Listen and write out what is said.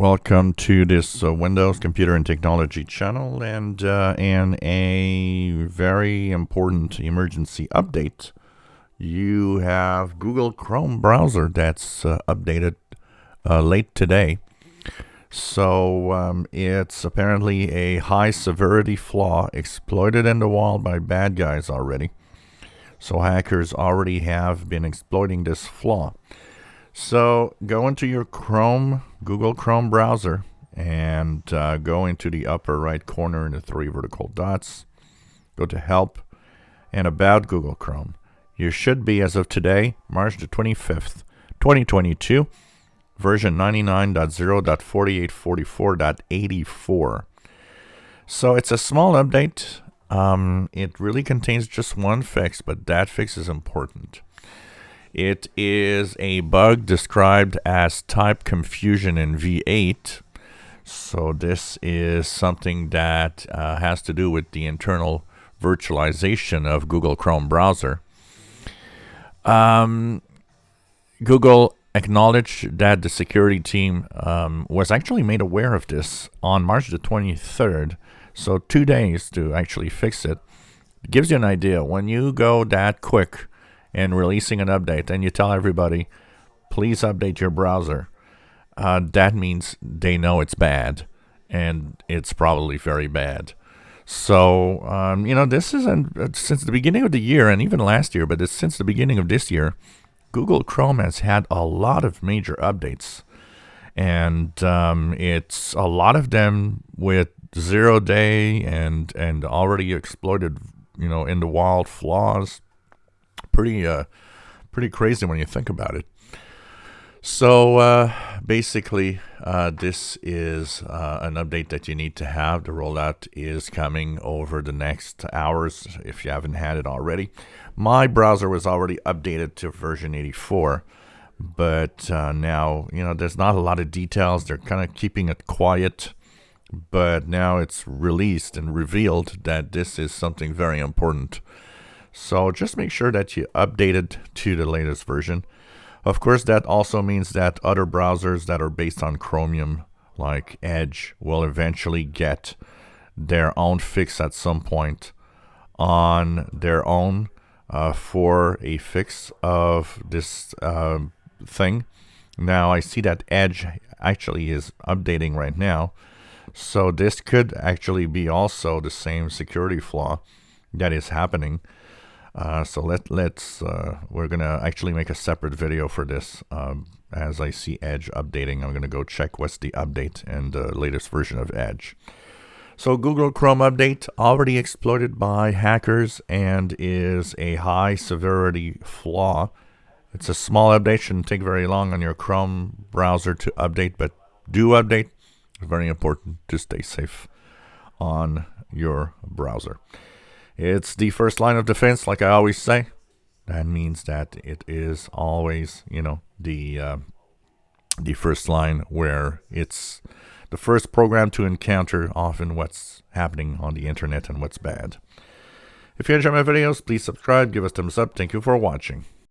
Welcome to this Windows Computer and Technology channel and a very important emergency update. You have Google Chrome browser that's updated late today. So it's apparently a high severity flaw exploited in the wild by bad guys already. So hackers already have been exploiting this flaw. So go into your Google Chrome browser and go into the upper right corner in the three vertical dots. Go to Help and About Google Chrome. You should be, as of today, March the 25th, 2022, version 99.0.4844.84. So it's a small update. It really contains just one fix, but that fix is important. It is a bug described as type confusion in V8. So this is something that has to do with the internal virtualization of Google Chrome browser. Google acknowledged that the security team was actually made aware of this on March the 23rd. So 2 days to actually fix it. It gives you an idea. When you go that quick and releasing an update and you tell everybody, please update your browser, that means they know it's bad, and it's probably very bad. So, this isn't since the beginning of the year, and even last year, but it's since the beginning of this year, Google Chrome has had a lot of major updates, and it's a lot of them with 0 day and already exploited, in the wild flaws. Pretty crazy when you think about it. So basically, this is an update that you need to have. The rollout is coming over the next hours if you haven't had it already. My browser was already updated to version 84, but now, there's not a lot of details. They're kind of keeping it quiet, but now it's released and revealed that this is something very important. So just make sure that you update it to the latest version. Of course, that also means that other browsers that are based on Chromium, like Edge, will eventually get their own fix at some point on their own for a fix of this thing. Now, I see that Edge actually is updating right now. So this could actually be also the same security flaw that is happening. So we're going to actually make a separate video for this. As I see Edge updating, I'm going to go check what's the update and the latest version of Edge. So Google Chrome update already exploited by hackers and is a high severity flaw. It's a small update, shouldn't take very long on your Chrome browser to update, but do update. It's very important to stay safe on your browser. It's the first line of defense, like I always say. That means that it is always, the first line where it's the first program to encounter often what's happening on the internet and what's bad. If you enjoy my videos, please subscribe, give us a thumbs up. Thank you for watching.